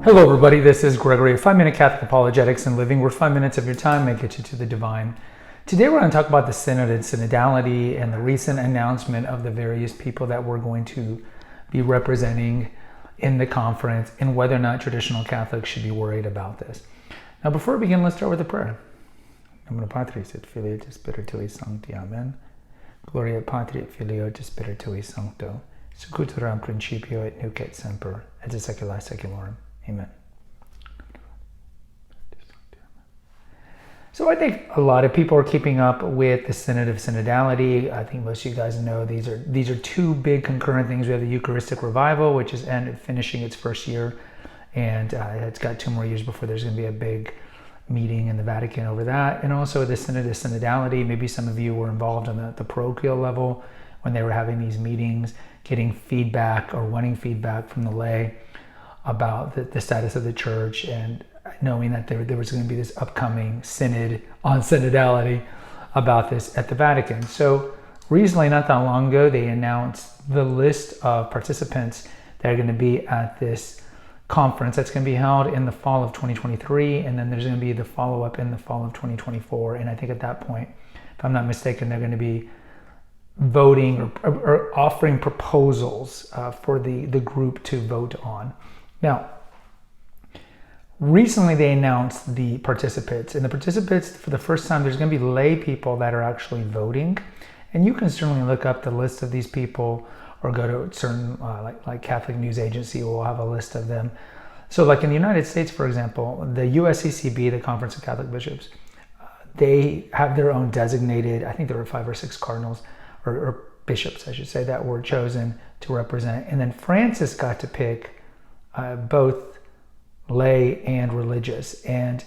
Hello everybody, this is Gregory, 5-Minute Catholic Apologetics and Living, where 5 minutes of your time may get you to the divine. Today we're going to talk about the Synod and Synodality and the recent announcement of the various people that we're going to be representing in the conference and whether or not traditional Catholics should be worried about this. Now before we begin, let's start with a prayer. Nomine Patris et Filii et Spiritui Sancti. Amen. Gloria Patri et Filio et Spiritui Sancto. Secutor in principio et nunc et semper et in saecula saeculorum. Amen. So I think a lot of people are keeping up with the Synod of Synodality. I think most of you guys know these are two big concurrent things. We have the Eucharistic Revival, which is finishing its first year, and it's got 2 more years before there's going to be a big meeting in the Vatican over that. And also the Synod of Synodality. Maybe some of you were involved on the parochial level when they were having these meetings, getting feedback or wanting feedback from the lay about the status of the church, and knowing that there was going to be this upcoming synod on synodality about this at the Vatican. So recently, not that long ago, they announced the list of participants that are going to be at this conference that's going to be held in the fall of 2023, and then there's going to be the follow-up in the fall of 2024. And I think at that point, if I'm not mistaken, they're going to be voting or offering proposals for the group to vote on. Now, recently they announced the participants, and the participants, for the first time, there's going to be lay people that are actually voting, and you can certainly look up the list of these people or go to certain like Catholic News Agency will have a list of them. So like in the United States, for example, the USCCB, the Conference of Catholic Bishops, they have their own designated, I think there were 5 or 6 cardinals or bishops, I should say, that were chosen to represent, and then Francis got to pick both lay and religious. And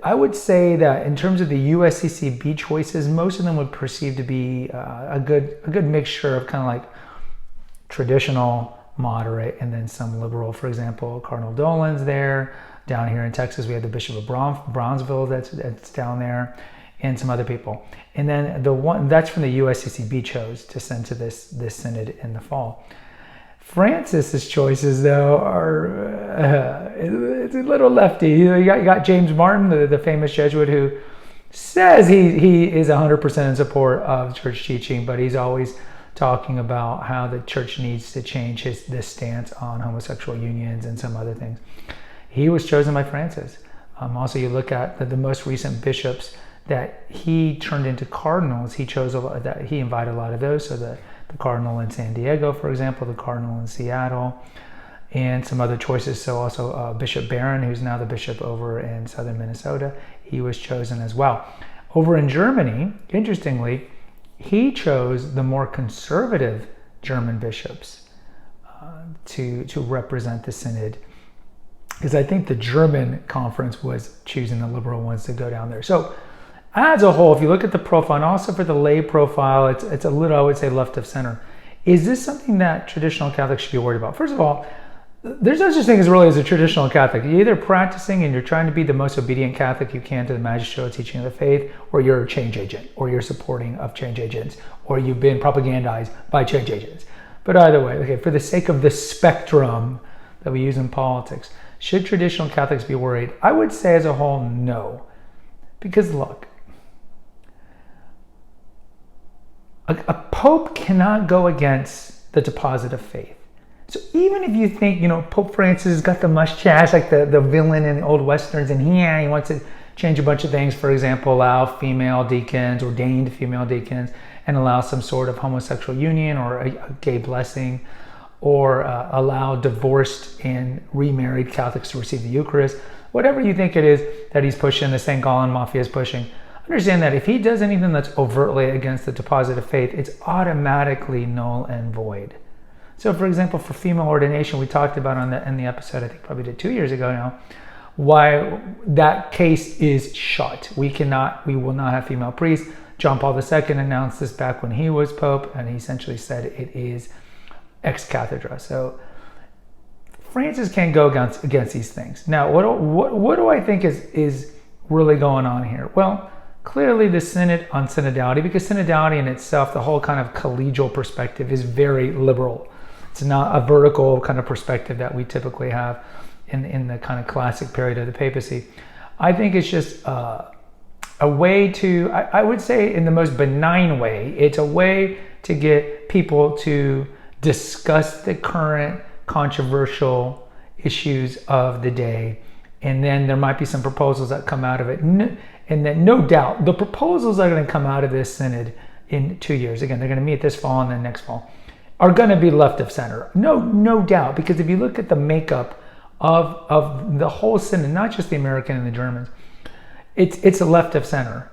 I would say that in terms of the USCCB choices, most of them would perceive to be a good mixture of kind of like traditional, moderate, and then some liberal. For example, Cardinal Dolan's there. Down here in Texas, we have the Bishop of Bronzeville that's down there, and some other people. And then the one that's from the USCCB chose to send to this synod in the fall. Francis's choices, though, are it's a little lefty. You got James Martin, the famous Jesuit, who says he is 100% in support of church teaching, but he's always talking about how the church needs to change this stance on homosexual unions and some other things. He was chosen by Francis. Also, you look at the most recent bishops that he turned into cardinals. He chose he invited a lot of those. So the cardinal in San Diego, for example, the cardinal in Seattle, and some other choices. So also Bishop Barron, who's now the bishop over in southern Minnesota, he was chosen as well. Over in Germany, interestingly, he chose the more conservative German bishops to represent the synod, because I think the German conference was choosing the liberal ones to go down there. So as a whole, if you look at the profile, and also for the lay profile, it's a little, I would say, left of center. Is this something that traditional Catholics should be worried about? First of all, there's no such thing as really as a traditional Catholic. You're either practicing and you're trying to be the most obedient Catholic you can to the magisterial teaching of the faith, or you're a change agent, or you're supporting of change agents, or you've been propagandized by change agents. But either way, okay, for the sake of the spectrum that we use in politics, should traditional Catholics be worried? I would say as a whole, no. Because look, a pope cannot go against the deposit of faith. So even if you think, Pope Francis has got the mustache like the villain in the old Westerns, and he wants to change a bunch of things, for example, allow female deacons, ordained female deacons, and allow some sort of homosexual union or a gay blessing, or allow divorced and remarried Catholics to receive the Eucharist, whatever you think it is that he's pushing, the St. Gallen Mafia is pushing, understand that if he does anything that's overtly against the deposit of faith, it's automatically null and void. So, for example, for female ordination, we talked about in the episode, I think probably 2 years ago now, why that case is shut. We will not have female priests. John Paul II announced this back when he was Pope, and he essentially said it is ex cathedra. So Francis can't go against these things. Now, what do I think is really going on here? Well, clearly the Synod on Synodality, because Synodality in itself, the whole kind of collegial perspective is very liberal. It's not a vertical kind of perspective that we typically have in the kind of classic period of the papacy. I think it's just a way to, I would say in the most benign way, it's a way to get people to discuss the current controversial issues of the day. And then there might be some proposals that come out of it. And then no doubt, the proposals that are going to come out of this synod in 2 years, again, they're going to meet this fall and then next fall, are going to be left of center. No doubt, because if you look at the makeup of the whole synod, not just the American and the Germans, it's a left of center.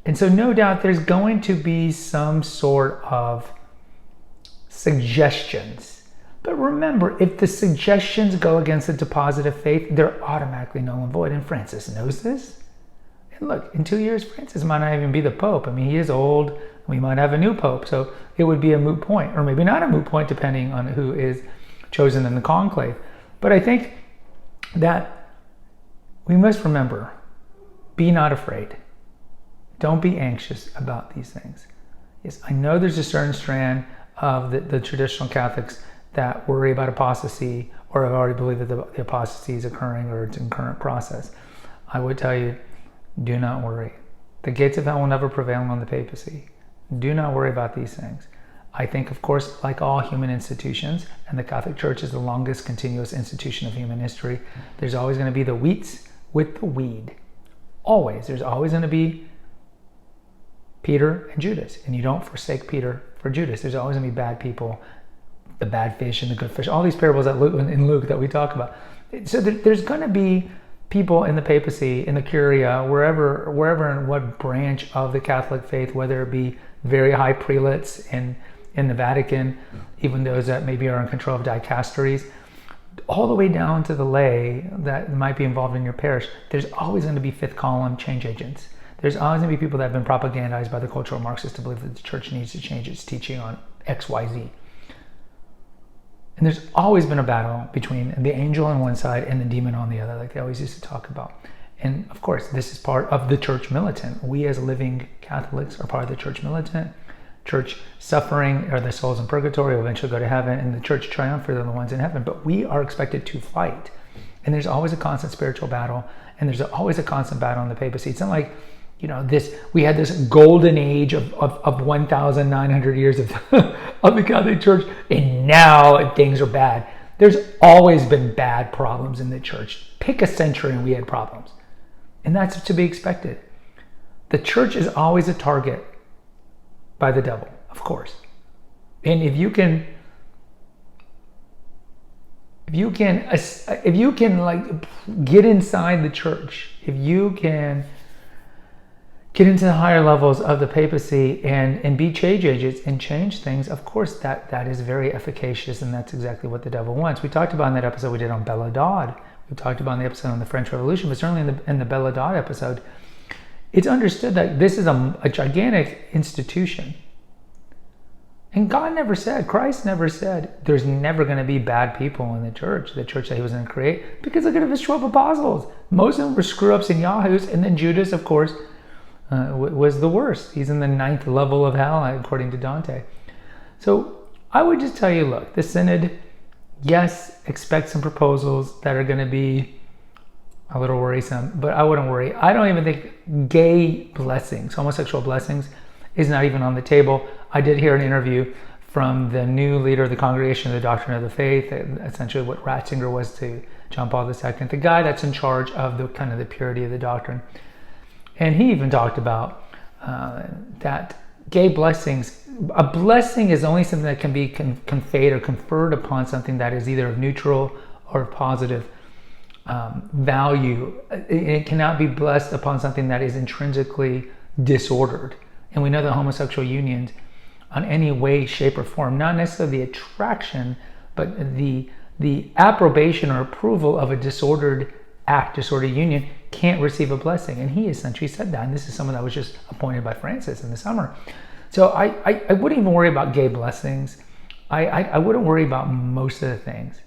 And so no doubt there's going to be some sort of suggestions. But remember, if the suggestions go against the deposit of faith, they're automatically null and void. And Francis knows this. And look, in 2 years, Francis might not even be the Pope. I mean, he is old. We might have a new Pope. So it would be a moot point, or maybe not a moot point, depending on who is chosen in the conclave. But I think that we must remember, be not afraid. Don't be anxious about these things. Yes, I know there's a certain strand of the traditional Catholics that worry about apostasy, or have already believed that the apostasy is occurring or it's in current process. I would tell you, do not worry. The gates of hell will never prevail on the papacy. Do not worry about these things. I think, of course, like all human institutions, and the Catholic Church is the longest continuous institution of human history, there's always going to be the wheats with the weed. Always. There's always going to be Peter and Judas, and you don't forsake Peter for Judas. There's always going to be bad people, the bad fish and the good fish, all these parables that in Luke that we talk about. So there's going to be people in the papacy, in the curia, wherever and what branch of the Catholic faith, whether it be very high prelates in the Vatican, even those that maybe are in control of dicasteries, all the way down to the lay that might be involved in your parish. There's always going to be fifth column change agents. There's always going to be people that have been propagandized by the cultural Marxists to believe that the church needs to change its teaching on X, Y, Z. And there's always been a battle between the angel on one side and the demon on the other, like they always used to talk about. And of course, this is part of the church militant. We as living Catholics are part of the church militant. Church suffering are the souls in purgatory who eventually go to heaven, and the church triumphant are the ones in heaven. But we are expected to fight. And there's always a constant spiritual battle, and there's always a constant battle in the papacy. It's not like, we had this golden age of 1,900 years of the Catholic Church, and now things are bad. There's always been bad problems in the church. Pick a century and we had problems. And that's to be expected. The church is always a target by the devil, of course. And if you can like get inside the church, if you can get into the higher levels of the papacy and be change agents and change things, of course that is very efficacious, and that's exactly what the devil wants. We talked about in that episode we did on Belle Dodd. We talked about in the episode on the French Revolution, but certainly in the Belle Dodd episode, it's understood that this is a gigantic institution. And God never said, Christ never said, there's never going to be bad people in the church that he was going to create, because look at his 12 apostles. Most of them were screw-ups and yahoos, and then Judas, of course, was the worst. He's in the 9th level of hell, according to Dante. So I would just tell you, look, the synod, yes, expect some proposals that are going to be a little worrisome, but I wouldn't worry. I don't even think gay blessings, homosexual blessings, is not even on the table. I did hear an interview from the new leader of the Congregation of the Doctrine of the Faith, essentially what Ratzinger was to John Paul II, the guy that's in charge of the kind of the purity of the doctrine. And he even talked about that gay blessings, a blessing is only something that can be conveyed or conferred upon something that is either of neutral or positive value. It cannot be blessed upon something that is intrinsically disordered. And we know that homosexual unions, on any way, shape, or form, not necessarily the attraction, but the approbation or approval of a disordered act, disordered union, can't receive a blessing. And he essentially said that. And this is someone that was just appointed by Francis in the summer. So I wouldn't even worry about gay blessings. I wouldn't worry about most of the things.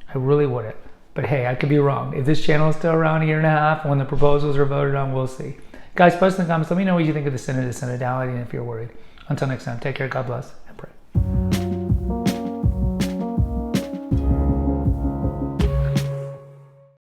I really wouldn't. But hey, I could be wrong. If this channel is still around a year and a half, when the proposals are voted on, we'll see. Guys, post in the comments. Let me know what you think of the Synod, the Synodality, and if you're worried. Until next time, take care, God bless, and pray.